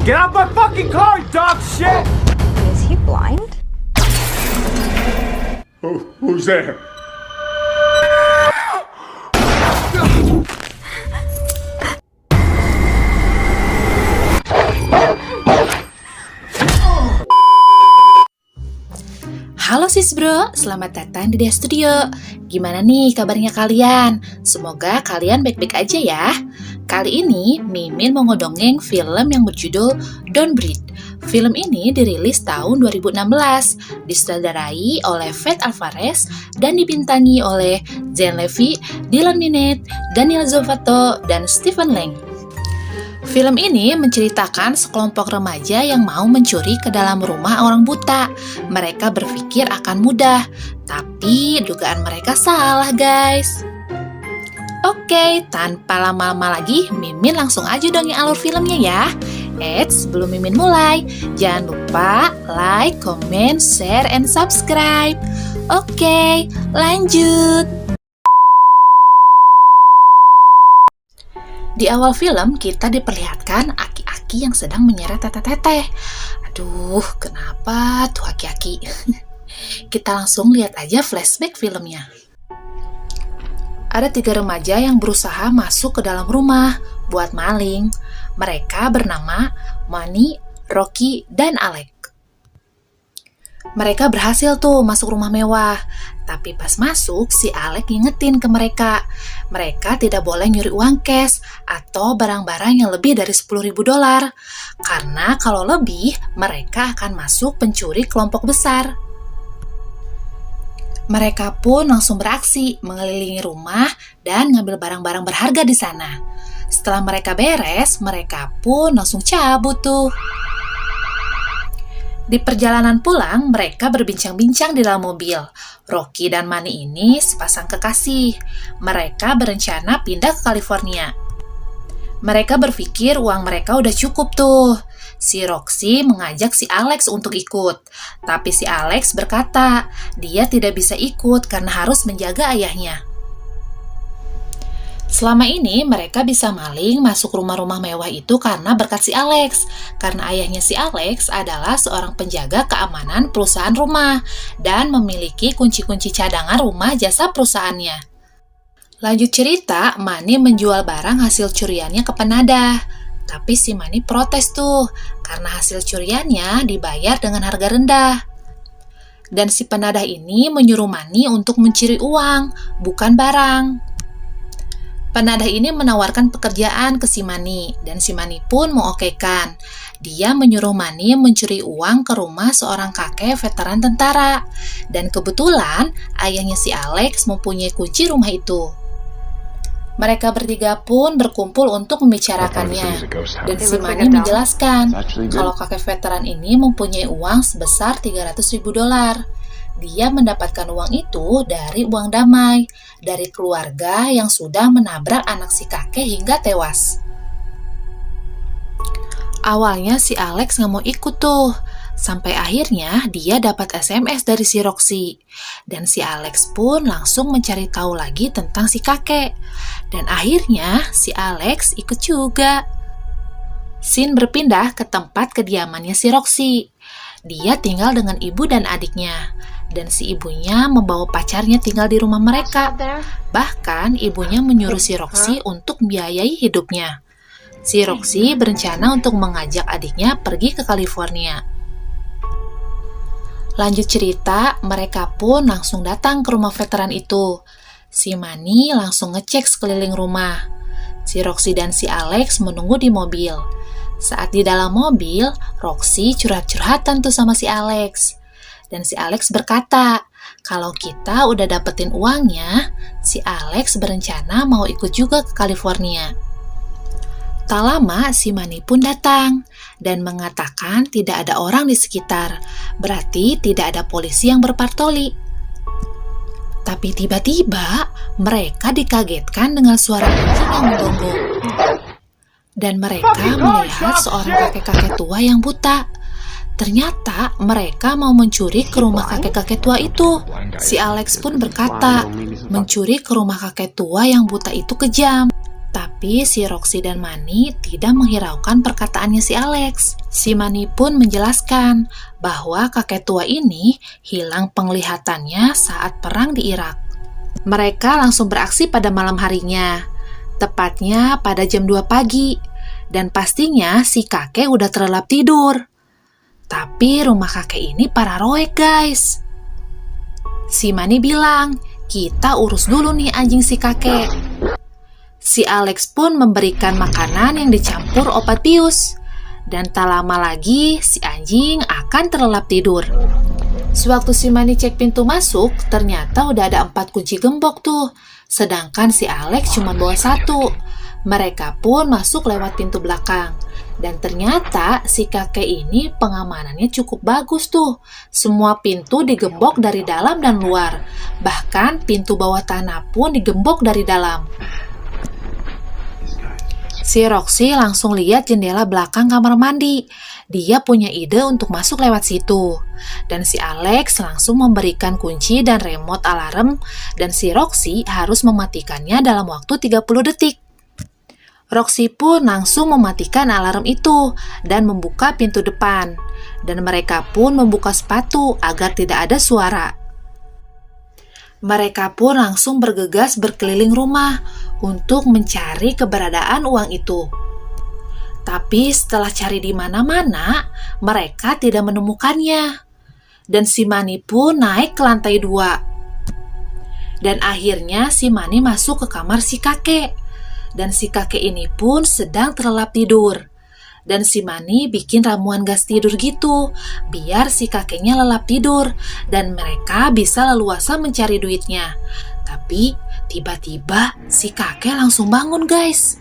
Get out my fucking car, dog shit! Is he blind? Who's there? Halo sis bro, selamat datang di Dia Studio. Gimana nih kabarnya kalian? Semoga kalian baik-baik aja ya. Kali ini Mimin mau ngedongeng film yang berjudul Don't Breathe. Film ini dirilis tahun 2016, disutradarai oleh Fede Alvarez dan dibintangi oleh Zane Levy, Dylan Minnette, Daniel Zovatto, dan Stephen Lang. Film ini menceritakan sekelompok remaja yang mau mencuri ke dalam rumah orang buta. Mereka berpikir akan mudah, tapi dugaan mereka salah, guys. Oke, tanpa lama-lama lagi, Mimin langsung aja dongeng alur filmnya ya. Sebelum Mimin mulai, jangan lupa like, comment, share, and subscribe. Oke, lanjut. Di awal film, kita diperlihatkan aki-aki yang sedang menyeret teteh-teteh. Aduh, kenapa tuh aki-aki? Kita langsung lihat aja flashback filmnya. Ada 3 remaja yang berusaha masuk ke dalam rumah buat maling. Mereka bernama Manny, Rocky, dan Alec. Mereka berhasil tuh masuk rumah mewah. Tapi pas masuk, si Alec ngingetin ke mereka. Mereka tidak boleh nyuri uang cash atau barang-barang yang lebih dari $10.000. Karena kalau lebih, mereka akan masuk pencuri kelompok besar. Mereka pun langsung beraksi, mengelilingi rumah dan ngambil barang-barang berharga di sana. Setelah mereka beres, mereka pun langsung cabut tuh. Di perjalanan pulang, mereka berbincang-bincang di dalam mobil. Rocky dan Manny ini sepasang kekasih. Mereka berencana pindah ke California. Mereka berpikir uang mereka udah cukup tuh. Si Roxy mengajak si Alex untuk ikut. Tapi si Alex berkata, dia tidak bisa ikut karena harus menjaga ayahnya. Selama ini mereka bisa maling masuk rumah-rumah mewah itu karena berkat si Alex. Karena ayahnya si Alex adalah seorang penjaga keamanan perusahaan rumah dan memiliki kunci-kunci cadangan rumah jasa perusahaannya. Lanjut cerita, Manny menjual barang hasil curiannya ke penadah. Tapi si Manny protes tuh karena hasil curiannya dibayar dengan harga rendah. Dan si penadah ini menyuruh Manny untuk mencuri uang, bukan barang. Penadah ini menawarkan pekerjaan ke si Manny, dan si Manny pun mengokekan. Dia menyuruh Manny mencuri uang ke rumah seorang kakek veteran tentara. Dan kebetulan, ayahnya si Alex mempunyai kunci rumah itu. Mereka bertiga pun berkumpul untuk membicarakannya. Dan si Manny menjelaskan kalau kakek veteran ini mempunyai uang sebesar $300.000. Dia mendapatkan uang itu dari uang damai, dari keluarga yang sudah menabrak anak si kakek hingga tewas. Awalnya si Alex nggak mau ikut tuh, sampai akhirnya dia dapat SMS dari si Roxy. Dan si Alex pun langsung mencari tahu lagi tentang si kakek. Dan akhirnya si Alex ikut juga. Scene berpindah ke tempat kediamannya si Roxy. Dia tinggal dengan ibu dan adiknya. Dan si ibunya membawa pacarnya tinggal di rumah mereka. Bahkan ibunya menyuruh si Roxy untuk membiayai hidupnya. Si Roxy berencana untuk mengajak adiknya pergi ke California. Lanjut cerita, mereka pun langsung datang ke rumah veteran itu. Si Manny langsung ngecek sekeliling rumah. Si Roxy dan si Alex menunggu di mobil. Saat di dalam mobil, Roxy curhat-curhatan tuh sama si Alex. Dan si Alex berkata, kalau kita udah dapetin uangnya, si Alex berencana mau ikut juga ke California. Tak lama, si Manny pun datang dan mengatakan tidak ada orang di sekitar, berarti tidak ada polisi yang berpatroli. Tapi tiba-tiba, mereka dikagetkan dengan suara kucing yang menggonggong. Dan mereka melihat seorang kakek-kakek tua yang buta. Ternyata mereka mau mencuri ke rumah kakek-kakek tua itu. Si Alex pun berkata, mencuri ke rumah kakek tua yang buta itu kejam. Tapi si Roxy dan Manny tidak menghiraukan perkataannya si Alex. Si Manny pun menjelaskan bahwa kakek tua ini hilang penglihatannya saat perang di Irak. Mereka langsung beraksi pada malam harinya, tepatnya pada jam 2 pagi, dan pastinya si kakek udah terlelap tidur. Tapi rumah kakek ini paranoid guys. Si Manny bilang, kita urus dulu nih anjing si kakek. Si Alex pun memberikan makanan yang dicampur obat bius. Dan tak lama lagi si anjing akan terlelap tidur. Sewaktu si Manny cek pintu masuk, ternyata udah ada 4 kunci gembok tuh. Sedangkan si Alex cuma bawa 1. Mereka pun masuk lewat pintu belakang. Dan ternyata si kakek ini pengamanannya cukup bagus tuh. Semua pintu digembok dari dalam dan luar. Bahkan pintu bawah tanah pun digembok dari dalam. Si Roxy langsung lihat jendela belakang kamar mandi. Dia punya ide untuk masuk lewat situ. Dan si Alex langsung memberikan kunci dan remote alarm. Dan si Roxy harus mematikannya dalam waktu 30 detik. Roxy pun langsung mematikan alarm itu dan membuka pintu depan. Dan mereka pun membuka sepatu agar tidak ada suara. Mereka pun langsung bergegas berkeliling rumah untuk mencari keberadaan uang itu. Tapi setelah cari di mana-mana, mereka tidak menemukannya. Dan si Manny pun naik ke lantai 2. Dan akhirnya si Manny masuk ke kamar si kakek. Dan si kakek ini pun sedang terlelap tidur. Dan si Manny bikin ramuan gas tidur gitu, biar si kakeknya lelap tidur dan mereka bisa leluasa mencari duitnya. Tapi tiba-tiba si kakek langsung bangun guys.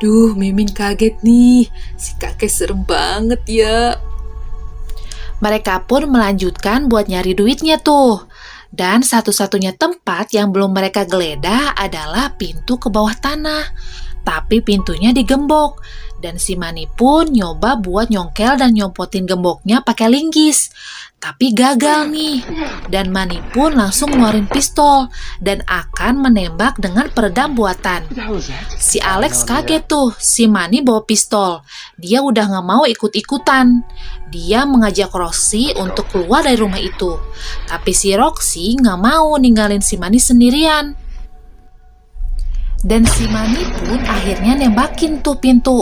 Duh, Mimin kaget nih, si kakek serem banget ya. Mereka pun melanjutkan buat nyari duitnya tuh. Dan satu-satunya tempat yang belum mereka geledah adalah pintu ke bawah tanah. Tapi pintunya digembok. Dan si Manny pun nyoba buat nyongkel dan nyompotin gemboknya pakai linggis. Tapi gagal nih. Dan Manny pun langsung ngeluarin pistol dan akan menembak dengan peredam buatan. Si Alex kaget tuh, si Manny bawa pistol. Dia udah gak mau ikut-ikutan. Dia mengajak Roxy untuk keluar dari rumah itu. Tapi si Roxy gak mau ninggalin si Manny sendirian. Dan si Manny pun akhirnya nembakin tuh pintu.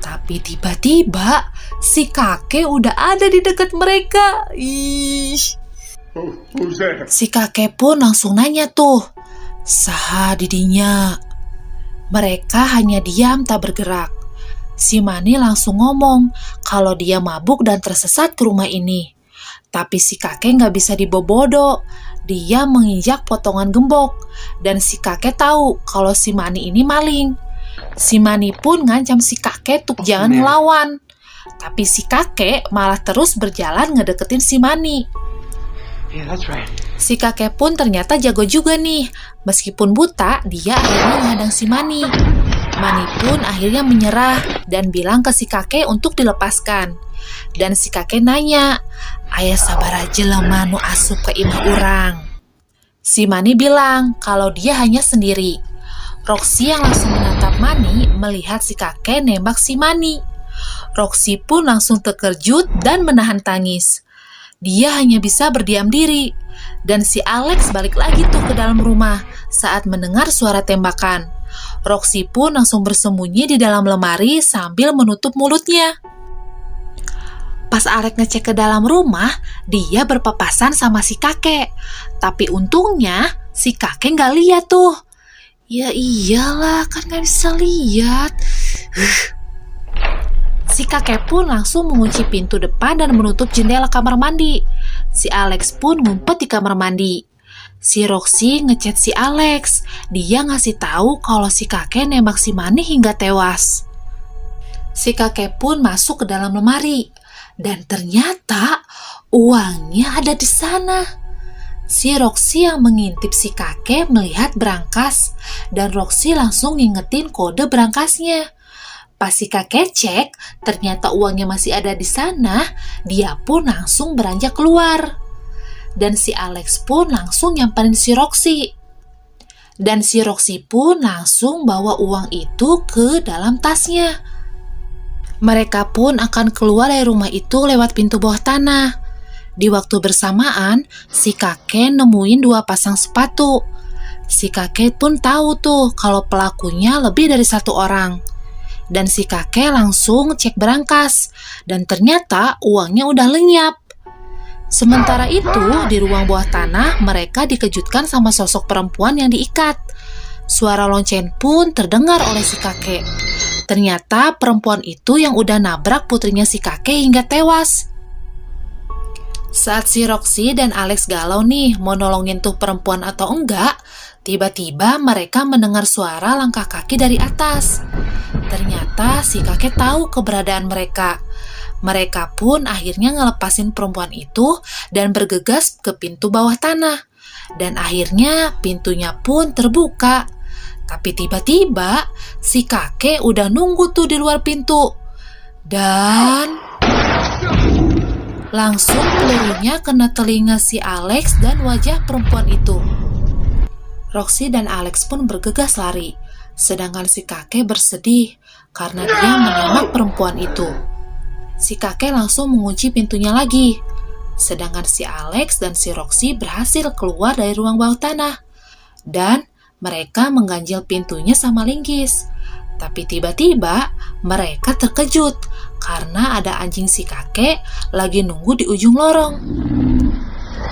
Tapi tiba-tiba si kakek udah ada di dekat mereka. Ih. Si kakek pun langsung nanya tuh, saha didinya? Mereka hanya diam tak bergerak. Si Manny langsung ngomong kalau dia mabuk dan tersesat ke rumah ini. Tapi si kakek gak bisa dibobodo. Dia menginjak potongan gembok. Dan si kakek tahu kalau si Manny ini maling. Si Manny pun ngancam si kakek untuk jangan ngelawan. Tapi si kakek malah terus berjalan ngedeketin si Manny. Si kakek pun ternyata jago juga nih. Meskipun buta, dia akhirnya menghadang si Manny. Manny pun akhirnya menyerah dan bilang ke si kakek untuk dilepaskan. Dan si kakek nanya, "Ayah sabar aja lah manu asup ke imah orang." Si Manny bilang kalau dia hanya sendiri. Roxy yang langsung menatap Manny melihat si kakek nembak si Manny. Roxy pun langsung terkejut dan menahan tangis. Dia hanya bisa berdiam diri. Dan si Alex balik lagi tuh ke dalam rumah saat mendengar suara tembakan. Roxy pun langsung bersembunyi di dalam lemari sambil menutup mulutnya. Pas Alex ngecek ke dalam rumah, dia berpapasan sama si kakek. Tapi untungnya si kakek gak lihat tuh. Ya iyalah, kan gak bisa lihat. Si kakek pun langsung mengunci pintu depan dan menutup jendela kamar mandi. Si Alex pun ngumpet di kamar mandi. Si Roxy ngechat si Alex. Dia ngasih tahu kalau si kakek nembak si Manny hingga tewas. Si kakek pun masuk ke dalam lemari. Dan ternyata uangnya ada di sana. Si Roxy yang mengintip si kakek melihat berangkas. Dan Roxy langsung ngingetin kode berangkasnya. Pas si kakek cek, ternyata uangnya masih ada di sana. Dia pun langsung beranjak keluar. Dan si Alex pun langsung nyamperin si Roxy. Dan si Roxy pun langsung bawa uang itu ke dalam tasnya. Mereka pun akan keluar dari rumah itu lewat pintu bawah tanah. Di waktu bersamaan, si kakek nemuin 2 pasang sepatu. Si kakek pun tahu tuh kalau pelakunya lebih dari 1 orang. Dan si kakek langsung cek berangkas, dan ternyata uangnya udah lenyap. Sementara itu, di ruang bawah tanah, mereka dikejutkan sama sosok perempuan yang diikat. Suara lonceng pun terdengar oleh si kakek. Ternyata perempuan itu yang udah nabrak putrinya si kakek hingga tewas. Saat si Roxy dan Alex galau nih mau nolongin tuh perempuan atau enggak, tiba-tiba mereka mendengar suara langkah kaki dari atas. Ternyata si kakek tahu keberadaan mereka. Mereka pun akhirnya ngelepasin perempuan itu dan bergegas ke pintu bawah tanah. Dan akhirnya pintunya pun terbuka. Tapi tiba-tiba si kakek udah nunggu tuh di luar pintu. Dan langsung pelurunya kena telinga si Alex dan wajah perempuan itu. Roxy dan Alex pun bergegas lari. Sedangkan si kakek bersedih karena dia menembak perempuan itu. Si kakek langsung mengunci pintunya lagi. Sedangkan si Alex dan si Roxy berhasil keluar dari ruang bawah tanah. Dan mereka mengganjil pintunya sama linggis. Tapi tiba-tiba mereka terkejut karena ada anjing si kakek lagi nunggu di ujung lorong.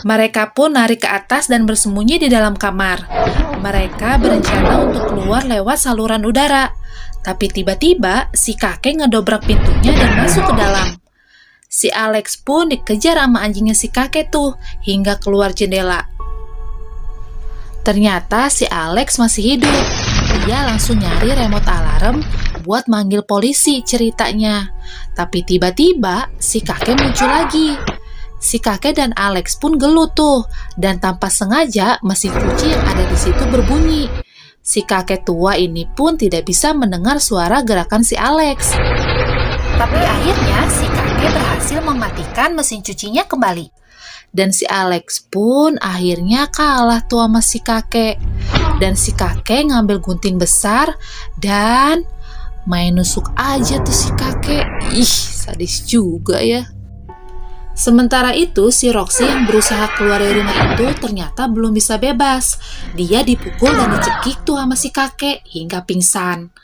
Mereka pun narik ke atas dan bersembunyi di dalam kamar. Mereka berencana untuk keluar lewat saluran udara. Tapi tiba-tiba si kakek ngedobrak pintunya dan masuk ke dalam. Si Alex pun dikejar sama anjingnya si kakek tuh hingga keluar jendela. Ternyata si Alex masih hidup. Dia langsung nyari remote alarm buat manggil polisi ceritanya. Tapi tiba-tiba si kakek muncul lagi. Si kakek dan Alex pun gelut tuh, dan tanpa sengaja mesin cuci yang ada di situ berbunyi. Si kakek tua ini pun tidak bisa mendengar suara gerakan si Alex. Tapi akhirnya si kakek berhasil mematikan mesin cucinya kembali. Dan si Alex pun akhirnya kalah tuh sama si kakek. Dan si kakek ngambil gunting besar dan main nusuk aja tuh si kakek. Ih, sadis juga ya. Sementara itu, si Roxy yang berusaha keluar dari rumah itu ternyata belum bisa bebas. Dia dipukul dan dicekik tuh sama si kakek hingga pingsan.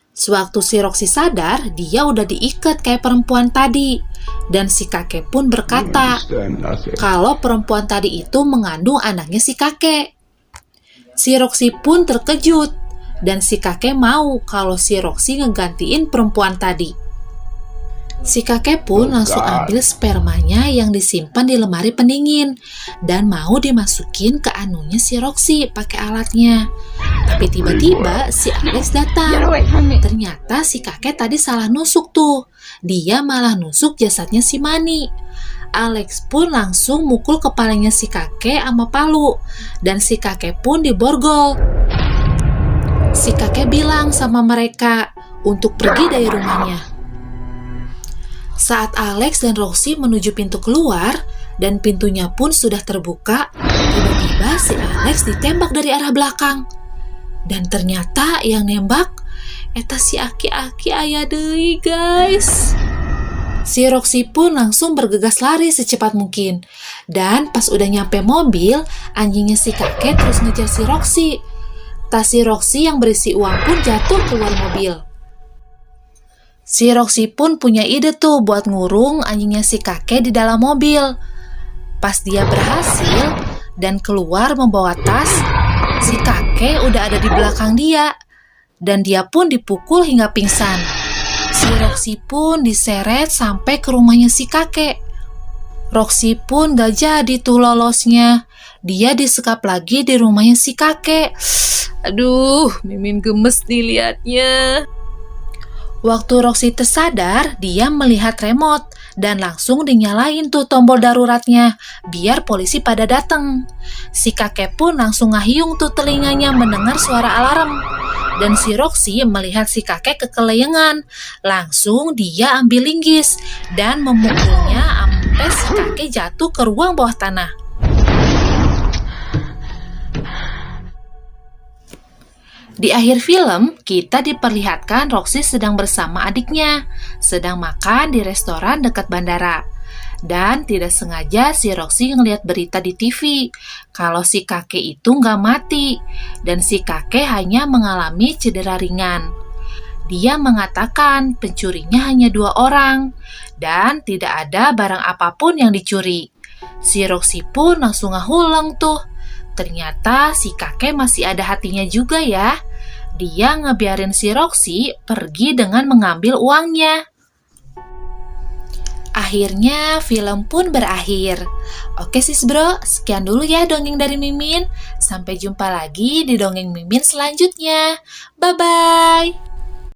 Sewaktu si Roxy sadar, dia udah diikat kayak perempuan tadi. Dan si kakek pun berkata kalau perempuan tadi itu mengandung anaknya si kakek. Si Roxy pun terkejut dan si kakek mau kalau si Roxy ngegantiin perempuan tadi. Si kakek pun langsung ambil spermanya yang disimpan di lemari pendingin dan mau dimasukin ke anunya si Roxy pakai alatnya. Tapi tiba-tiba si Alex datang. Ternyata si kakek tadi salah nusuk tuh. Dia malah nusuk jasadnya si Mani. Alex pun langsung mukul kepalanya si kakek sama palu dan si kakek pun diborgol. Si kakek bilang sama mereka untuk pergi dari rumahnya. Saat Alex dan Roxy menuju pintu keluar dan pintunya pun sudah terbuka, tiba-tiba si Alex ditembak dari arah belakang. Dan ternyata yang nembak eta si aki-aki aya deui, guys. Si Roxy pun langsung bergegas lari secepat mungkin. Dan pas udah nyampe mobil, anjingnya si kakek terus ngejar si Roxy. Tas si Roxy yang berisi uang pun jatuh keluar mobil. Si Roxy pun punya ide tuh buat ngurung anjingnya si kakek di dalam mobil. Pas dia berhasil dan keluar membawa tas, si kakek udah ada di belakang dia. Dan dia pun dipukul hingga pingsan. Si Roxy pun diseret sampai ke rumahnya si kakek. Roxy pun gak jadi tuh lolosnya. Dia disekap lagi di rumahnya si kakek. Aduh, Mimin gemes nih liatnya. Waktu Roxy tersadar, dia melihat remote dan langsung dinyalain tuh tombol daruratnya biar polisi pada datang. Si kakek pun langsung ngahiung tuh telinganya mendengar suara alarm. Dan si Roxy melihat si kakek kekeleyengan. Langsung dia ambil linggis dan memukulnya sampai si kakek jatuh ke ruang bawah tanah. Di akhir film, kita diperlihatkan Roxy sedang bersama adiknya, sedang makan di restoran dekat bandara. Dan tidak sengaja si Roxy ngeliat berita di TV, kalau si kakek itu nggak mati, dan si kakek hanya mengalami cedera ringan. Dia mengatakan pencurinya hanya 2 orang, dan tidak ada barang apapun yang dicuri. Si Roxy pun langsung ngahuleng tuh. Ternyata si kakek masih ada hatinya juga ya. Dia ngebiarin si Roxy pergi dengan mengambil uangnya. Akhirnya film pun berakhir. Oke sis bro, sekian dulu ya dongeng dari Mimin. Sampai jumpa lagi di dongeng Mimin selanjutnya. Bye-bye.